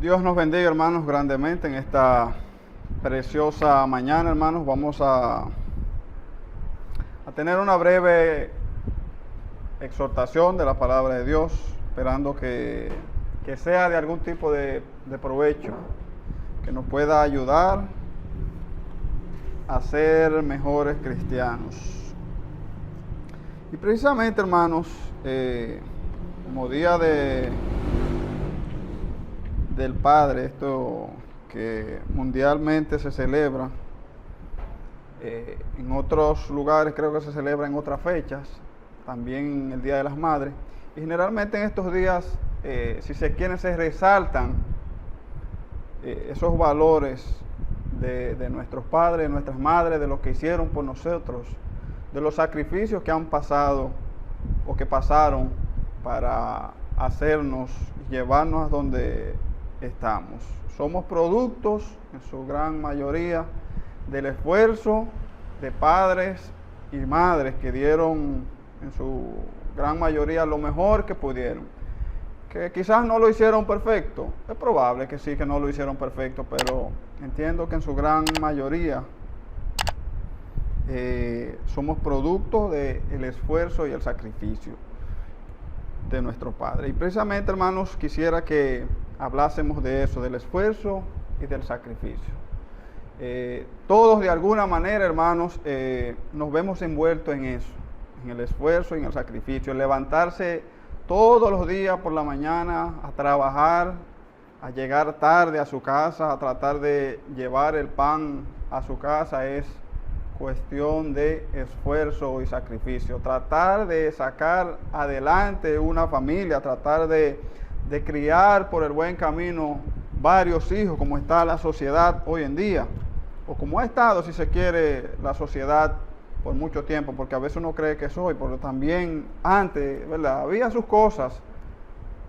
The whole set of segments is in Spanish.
Dios nos bendiga, hermanos, grandemente en esta preciosa mañana, hermanos. Vamos a tener una breve exhortación de la palabra de Dios, esperando que sea de algún tipo de provecho, que nos pueda ayudar a ser mejores cristianos. Y precisamente, hermanos, como día del Padre, esto que mundialmente se celebra, en otros lugares creo que se celebra en otras fechas, también el Día de las Madres, y generalmente en estos días, si se quieren, se resaltan esos valores de nuestros padres, de nuestras madres, de lo que hicieron por nosotros, de los sacrificios que han pasado o que pasaron para hacernos, llevarnos a donde estamos. Somos productos, en su gran mayoría, del esfuerzo de padres y madres que dieron, en su gran mayoría, lo mejor que pudieron. Que quizás no lo hicieron perfecto, es probable que sí, que no lo hicieron perfecto, pero entiendo que en su gran mayoría somos producto del esfuerzo y el sacrificio de nuestro Padre. Y precisamente, hermanos, quisiera que hablásemos de eso, del esfuerzo y del sacrificio. Todos de alguna manera, hermanos, nos vemos envueltos en eso, en el esfuerzo y en el sacrificio. El levantarse todos los días por la mañana a trabajar, a llegar tarde a su casa, a tratar de llevar el pan a su casa, es cuestión de esfuerzo y sacrificio. Tratar de sacar adelante una familia, tratar de criar por el buen camino varios hijos, como está la sociedad hoy en día, o como ha estado, si se quiere, la sociedad por mucho tiempo, porque a veces uno cree que es hoy, porque también antes, ¿verdad?, había sus cosas,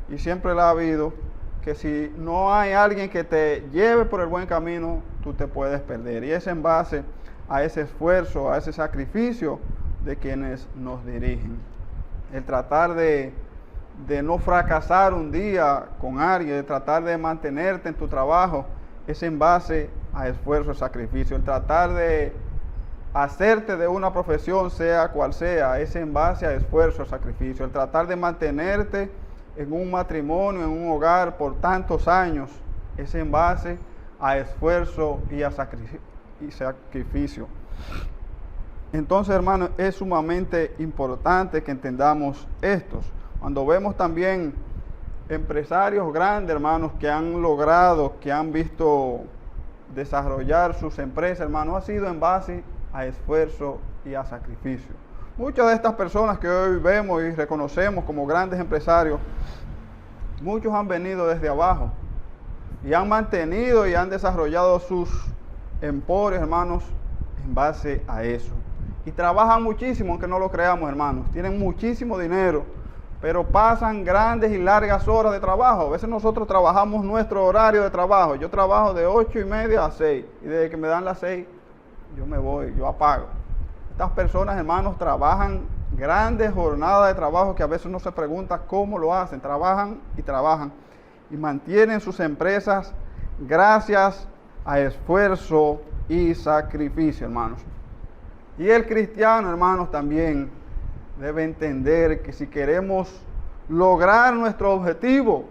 y siempre la ha habido, que si no hay alguien que te lleve por el buen camino, tú te puedes perder, y es en base a ese esfuerzo, a ese sacrificio de quienes nos dirigen. El tratar de no fracasar un día con alguien, de tratar de mantenerte en tu trabajo, es en base a esfuerzo y sacrificio. El tratar de hacerte de una profesión, sea cual sea, es en base a esfuerzo y sacrificio. El tratar de mantenerte en un matrimonio, en un hogar por tantos años, es en base a esfuerzo y a sacrificio. Entonces, hermanos, es sumamente importante que entendamos estos. Cuando vemos también empresarios grandes, hermanos, que han logrado, que han visto desarrollar sus empresas, hermanos, ha sido en base a esfuerzo y a sacrificio. Muchas de estas personas que hoy vemos y reconocemos como grandes empresarios, muchos han venido desde abajo y han mantenido y han desarrollado sus emporios, hermanos, en base a eso. Y trabajan muchísimo, aunque no lo creamos, hermanos. Tienen muchísimo dinero, pero pasan grandes y largas horas de trabajo. A veces nosotros trabajamos nuestro horario de trabajo. Yo trabajo de 8:30 a 6. Y desde que me dan las 6, yo me voy, yo apago. Estas personas, hermanos, trabajan grandes jornadas de trabajo que a veces uno se pregunta cómo lo hacen. Trabajan y mantienen sus empresas gracias a esfuerzo y sacrificio, hermanos. Y el cristiano, hermanos, también debe entender que si queremos lograr nuestro objetivo,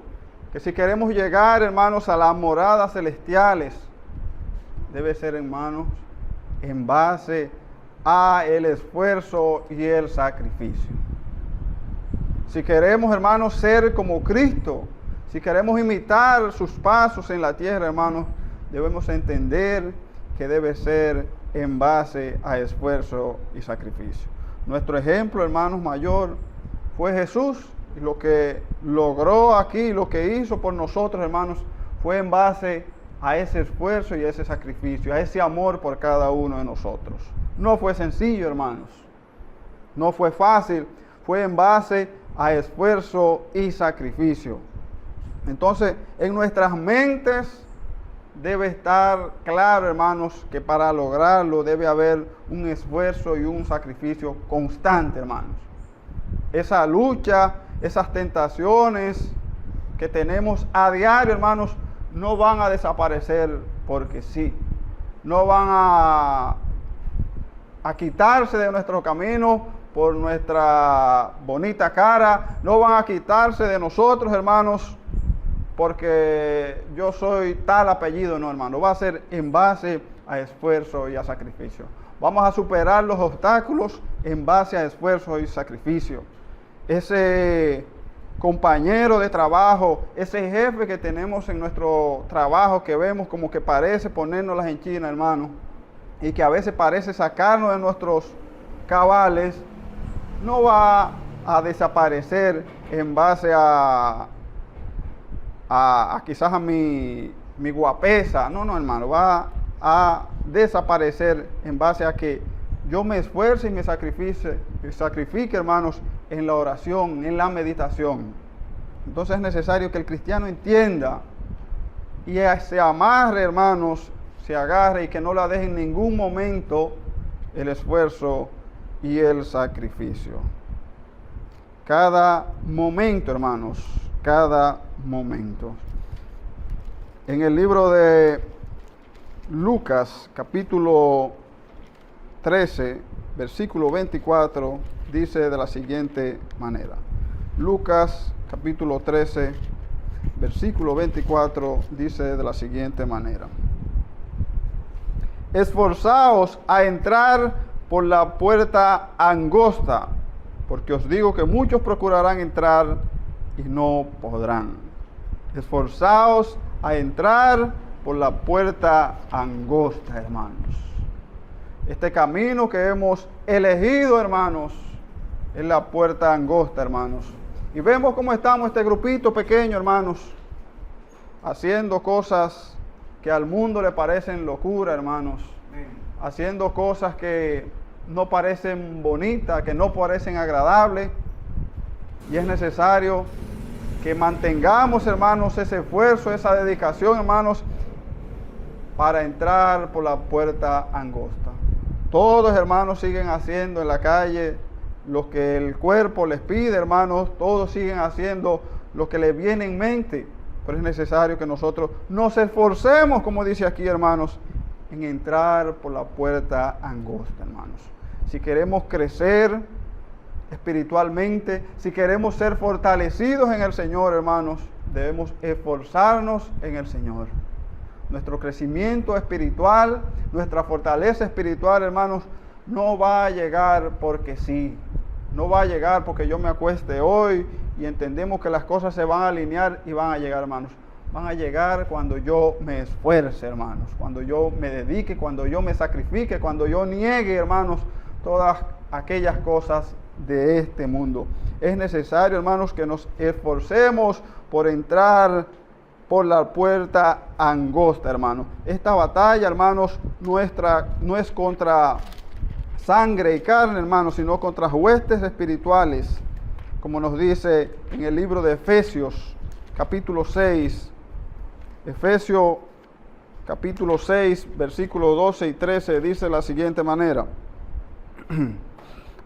que si queremos llegar, hermanos, a las moradas celestiales, debe ser, hermanos, en base a el esfuerzo y el sacrificio. Si queremos, hermanos, ser como Cristo, si queremos imitar sus pasos en la tierra, hermanos, debemos entender que debe ser en base a esfuerzo y sacrificio. Nuestro ejemplo, hermanos, mayor fue Jesús, y lo que logró aquí, lo que hizo por nosotros, hermanos, fue en base a ese esfuerzo y a ese sacrificio, a ese amor por cada uno de nosotros. No fue sencillo, hermanos, no fue fácil, fue en base a esfuerzo y sacrificio. Entonces, en nuestras mentes debe estar claro, hermanos, que para lograrlo debe haber un esfuerzo y un sacrificio constante, hermanos. Esa lucha, esas tentaciones que tenemos a diario, hermanos, no van a desaparecer porque sí. No van a quitarse de nuestro camino por nuestra bonita cara. No van a quitarse de nosotros, hermanos, porque yo soy tal apellido. No, hermano. Va a ser en base a esfuerzo y a sacrificio. Vamos a superar los obstáculos en base a esfuerzo y sacrificio. Ese compañero de trabajo, ese jefe que tenemos en nuestro trabajo, que vemos como que parece ponernos en China, hermano, y que a veces parece sacarnos de nuestros cabales, no va a desaparecer en base a quizás a mi guapesa. No, hermano, va a desaparecer en base a que yo me esfuerce y me sacrifique, hermanos, en la oración, en la meditación. Entonces es necesario que el cristiano entienda y se amarre, hermanos, se agarre y que no la deje en ningún momento el esfuerzo y el sacrificio. Cada momento, hermanos, cada momento. En el libro de Lucas, capítulo 13, versículo 24, dice de la siguiente manera. Lucas, capítulo 13, versículo 24, dice de la siguiente manera. Esforzaos a entrar por la puerta angosta, porque os digo que muchos procurarán entrar y no podrán. Esforzaos a entrar por la puerta angosta, hermanos. Este camino que hemos elegido, hermanos, es la puerta angosta, hermanos. Y vemos cómo estamos este grupito pequeño, hermanos, haciendo cosas que al mundo le parecen locura, hermanos. Haciendo cosas que no parecen bonitas, que no parecen agradables. Y es necesario que mantengamos, hermanos, ese esfuerzo, esa dedicación, hermanos, para entrar por la puerta angosta. Todos, hermanos, siguen haciendo en la calle lo que el cuerpo les pide, hermanos. Todos siguen haciendo lo que les viene en mente. Pero es necesario que nosotros nos esforcemos, como dice aquí, hermanos, en entrar por la puerta angosta, hermanos. Si queremos crecer espiritualmente, si queremos ser fortalecidos en el Señor, hermanos, debemos esforzarnos en el Señor. Nuestro crecimiento espiritual, nuestra fortaleza espiritual, hermanos, no va a llegar porque sí. No va a llegar porque yo me acueste hoy y entendemos que las cosas se van a alinear y van a llegar, hermanos. Van a llegar cuando yo me esfuerce, hermanos. Cuando yo me dedique, cuando yo me sacrifique, cuando yo niegue, hermanos, todas aquellas cosas de este mundo. Es necesario, hermanos, que nos esforcemos por entrar por la puerta angosta, hermanos. Esta batalla, hermanos, nuestra no es contra sangre y carne, hermanos, sino contra huestes espirituales, como nos dice en el libro de Efesios, capítulo 6. Efesios, capítulo 6, versículos 12 y 13, dice de la siguiente manera.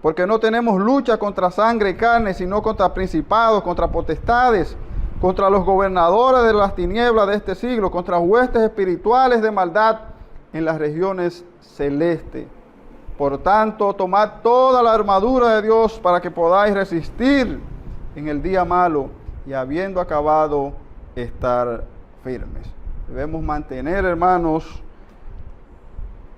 Porque no tenemos lucha contra sangre y carne, sino contra principados, contra potestades, contra los gobernadores de las tinieblas de este siglo, contra huestes espirituales de maldad en las regiones celestes. Por tanto, tomad toda la armadura de Dios para que podáis resistir en el día malo y habiendo acabado, estar firmes. Debemos mantener, hermanos,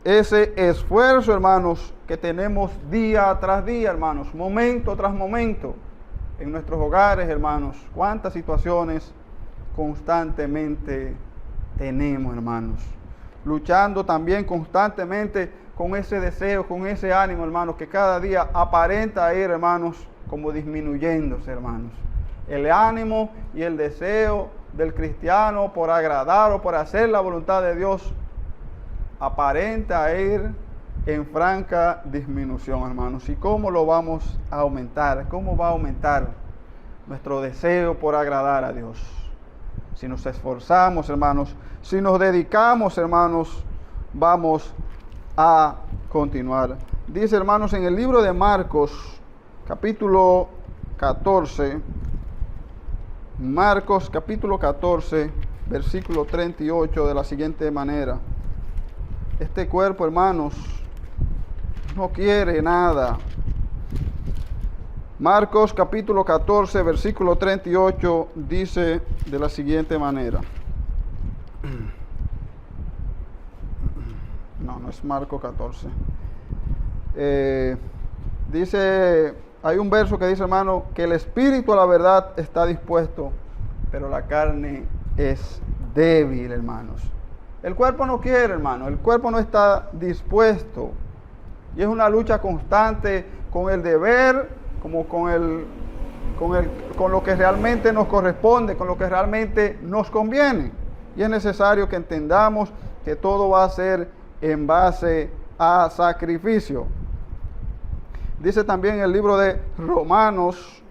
ese esfuerzo, hermanos, que tenemos día tras día, hermanos, momento tras momento, en nuestros hogares, hermanos. Cuántas situaciones constantemente tenemos, hermanos. Luchando también constantemente con ese deseo, con ese ánimo, hermanos, que cada día aparenta ir, hermanos, como disminuyéndose, hermanos. El ánimo y el deseo del cristiano por agradar o por hacer la voluntad de Dios aparenta ir en franca disminución, hermanos. ¿Y cómo lo vamos a aumentar? ¿Cómo va a aumentar nuestro deseo por agradar a Dios? Si nos esforzamos, hermanos, si nos dedicamos, hermanos, vamos a continuar. Dice, hermanos, en el libro de Marcos, capítulo 14, Marcos, capítulo 14, versículo 38, de la siguiente manera. Este cuerpo, hermanos, no quiere nada. Marcos capítulo 14, versículo 38, dice de la siguiente manera. No es Marcos 14. Dice, hay un verso que dice, hermano, que el espíritu a la verdad está dispuesto, pero la carne es débil, hermanos. El cuerpo no quiere, hermano, el cuerpo no está dispuesto. Y es una lucha constante con el deber, como con lo que realmente nos corresponde, con lo que realmente nos conviene. Y es necesario que entendamos que todo va a ser en base a sacrificio. Dice también el libro de Romanos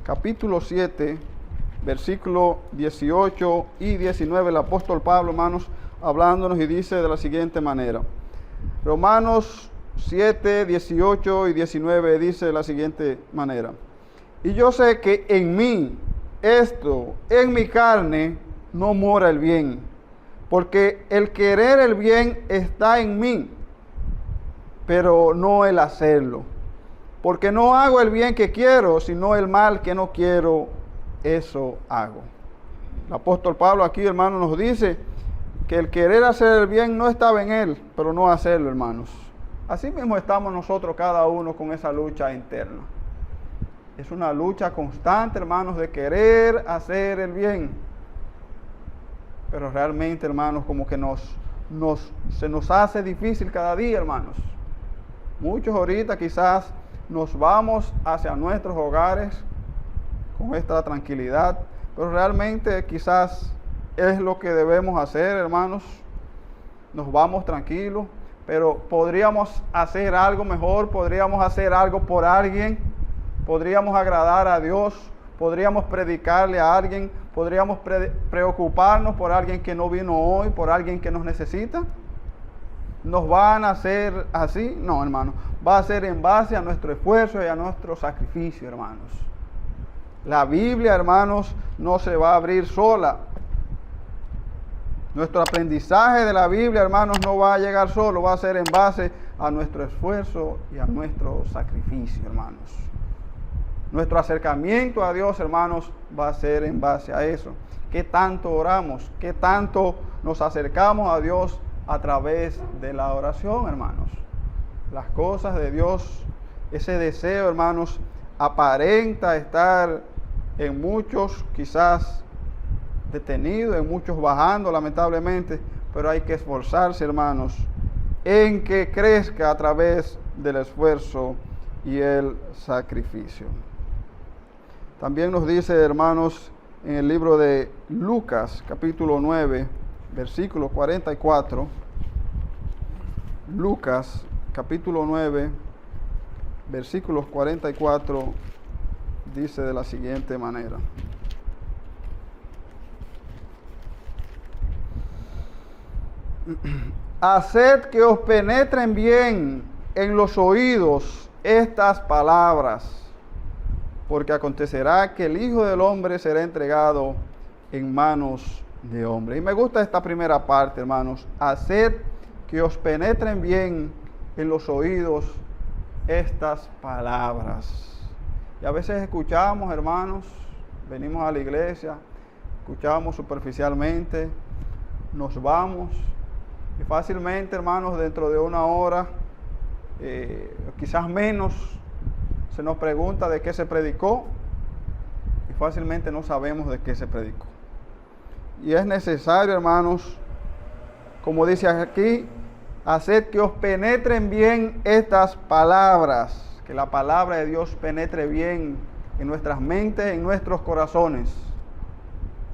capítulo 7, versículo 18 y 19, el apóstol Pablo, hermanos, hablándonos, y dice de la siguiente manera. Romanos 7, 18 y 19 dice de la siguiente manera. Y yo sé que en mí, en mi carne, no mora el bien, porque el querer el bien está en mí, pero no el hacerlo. Porque no hago el bien que quiero, sino el mal que no quiero, eso hago. El apóstol Pablo aquí, hermanos, nos dice que el querer hacer el bien no estaba en él, pero no hacerlo, hermanos. Así mismo estamos nosotros cada uno con esa lucha interna. Es una lucha constante, hermanos, de querer hacer el bien. Pero realmente, hermanos, como que se nos hace difícil cada día, hermanos. Muchos ahorita quizás nos vamos hacia nuestros hogares con esta tranquilidad, pero realmente quizás es lo que debemos hacer, hermanos. Nos vamos tranquilos, pero podríamos hacer algo mejor, podríamos hacer algo por alguien, podríamos agradar a Dios, podríamos predicarle a alguien, podríamos preocuparnos por alguien que no vino hoy, por alguien que nos necesita. ¿Nos van a hacer así? No, hermano. Va a ser en base a nuestro esfuerzo y a nuestro sacrificio, hermanos. La Biblia, hermanos, no se va a abrir sola. Nuestro aprendizaje de la Biblia, hermanos, no va a llegar solo. Va a ser en base a nuestro esfuerzo y a nuestro sacrificio, hermanos. Nuestro acercamiento a Dios, hermanos, va a ser en base a eso. ¿Qué tanto oramos? ¿Qué tanto nos acercamos a Dios a través de la oración, hermanos? Las cosas de Dios, ese deseo, hermanos, aparenta estar en muchos quizás detenido, en muchos bajando, lamentablemente, pero hay que esforzarse, hermanos, en que crezca a través del esfuerzo y el sacrificio. También nos dice, hermanos, en el libro de Lucas, capítulo 9, versículo 44, Lucas, capítulo 9, versículos 44, dice de la siguiente manera. Haced que os penetren bien en los oídos estas palabras, porque acontecerá que el Hijo del Hombre será entregado en manos de hombre. Y me gusta esta primera parte, hermanos. Haced que os penetren bien en los oídos estas palabras. Y a veces escuchamos, hermanos, venimos a la iglesia, escuchamos superficialmente, nos vamos, y fácilmente, hermanos, dentro de una hora, quizás menos, se nos pregunta de qué se predicó, y fácilmente no sabemos de qué se predicó. Y es necesario, hermanos, como dice aquí, haced que os penetren bien estas palabras, que la palabra de Dios penetre bien en nuestras mentes, en nuestros corazones.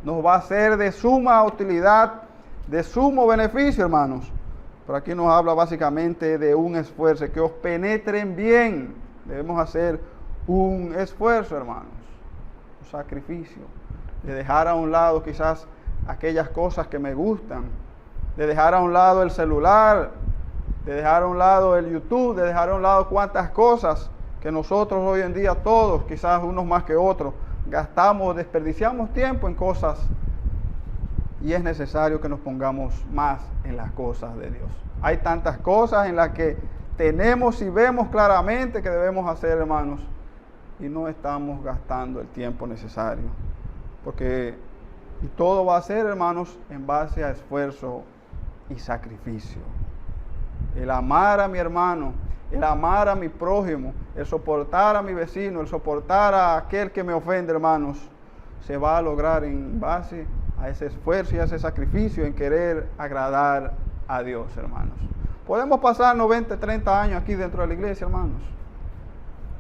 Nos va a ser de suma utilidad, de sumo beneficio, hermanos. Pero aquí nos habla básicamente de un esfuerzo, que os penetren bien. Debemos hacer un esfuerzo, hermanos, un sacrificio, de dejar a un lado quizás aquellas cosas que me gustan, de dejar a un lado el celular, de dejar a un lado el YouTube, de dejar a un lado cuantas cosas que nosotros hoy en día todos, quizás unos más que otros, desperdiciamos tiempo en cosas, y es necesario que nos pongamos más en las cosas de Dios. Hay tantas cosas en las que tenemos y vemos claramente que debemos hacer, hermanos, y no estamos gastando el tiempo necesario. Y todo va a ser, hermanos, en base a esfuerzo y sacrificio. El amar a mi hermano, el amar a mi prójimo, el soportar a mi vecino, el soportar a aquel que me ofende, hermanos, se va a lograr en base a ese esfuerzo y a ese sacrificio en querer agradar a Dios, hermanos. Podemos pasar 90, 30 años aquí dentro de la iglesia, hermanos,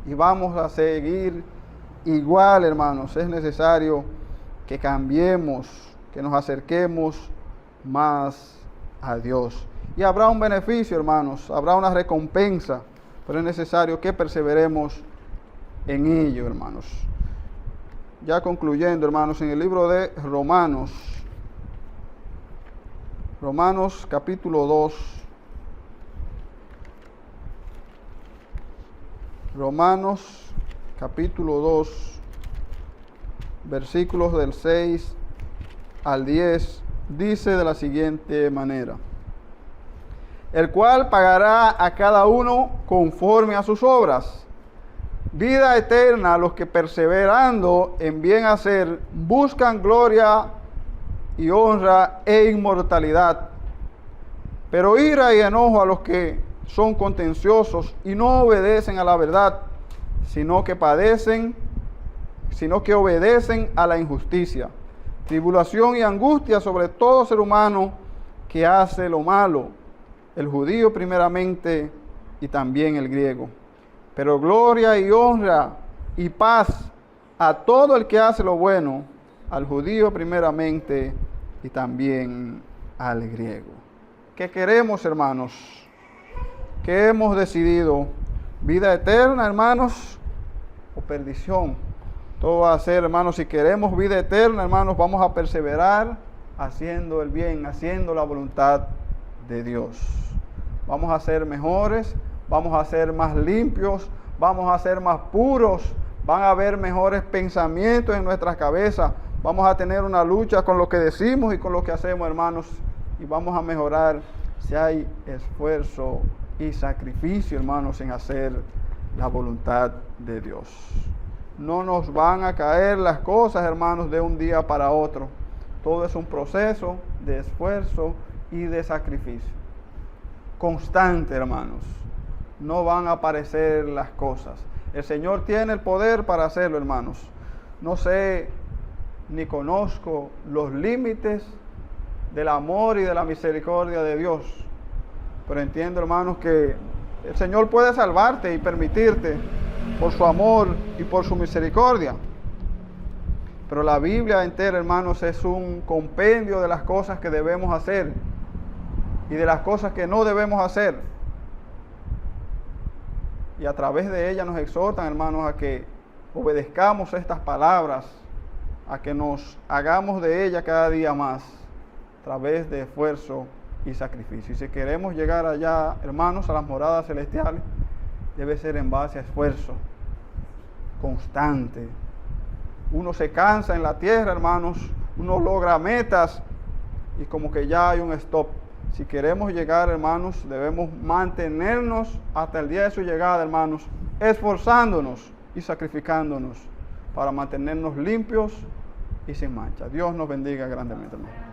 y vamos a seguir igual, hermanos. Es necesario que cambiemos, que nos acerquemos más a Dios. Y habrá un beneficio, hermanos, habrá una recompensa, pero es necesario que perseveremos en ello, hermanos. Ya concluyendo, hermanos, en el libro de Romanos capítulo 2. Romanos capítulo 2, versículos del 6 al 10, dice de la siguiente manera: el cual pagará a cada uno conforme a sus obras. Vida eterna a los que perseverando en bien hacer buscan gloria y honra e inmortalidad. Pero ira y enojo a los que son contenciosos y no obedecen a la verdad, sino que obedecen a la injusticia. Tribulación y angustia sobre todo ser humano que hace lo malo, el judío primeramente y también el griego. Pero gloria y honra y paz a todo el que hace lo bueno, al judío primeramente y también al griego. ¿Qué queremos, hermanos? ¿Qué hemos decidido? ¿Vida eterna, hermanos, o perdición? Todo va a ser, hermanos, si queremos vida eterna, hermanos, vamos a perseverar haciendo el bien, haciendo la voluntad de Dios. Vamos a ser mejores, vamos a ser más limpios, vamos a ser más puros, van a haber mejores pensamientos en nuestras cabezas, vamos a tener una lucha con lo que decimos y con lo que hacemos, hermanos, y vamos a mejorar si hay esfuerzo y sacrificio, hermanos, en hacer la voluntad de Dios. No nos van a caer las cosas, hermanos, de un día para otro. Todo es un proceso de esfuerzo y de sacrificio constante, hermanos. No van a aparecer las cosas. El Señor tiene el poder para hacerlo, hermanos. No sé ni conozco los límites del amor y de la misericordia de Dios, pero entiendo, hermanos, que el Señor puede salvarte y permitirte por su amor y por su misericordia. Pero la Biblia entera, hermanos, es un compendio de las cosas que debemos hacer y de las cosas que no debemos hacer. Y a través de ella nos exhortan, hermanos, a que obedezcamos estas palabras, a que nos hagamos de ella cada día más, a través de esfuerzo y sacrificio. Y si queremos llegar allá, hermanos, a las moradas celestiales, debe ser en base a esfuerzo constante. Uno se cansa en la tierra, hermanos, uno logra metas y como que ya hay un stop. Si queremos llegar, hermanos, debemos mantenernos hasta el día de su llegada, hermanos, esforzándonos y sacrificándonos para mantenernos limpios y sin mancha. Dios nos bendiga grandemente, hermanos.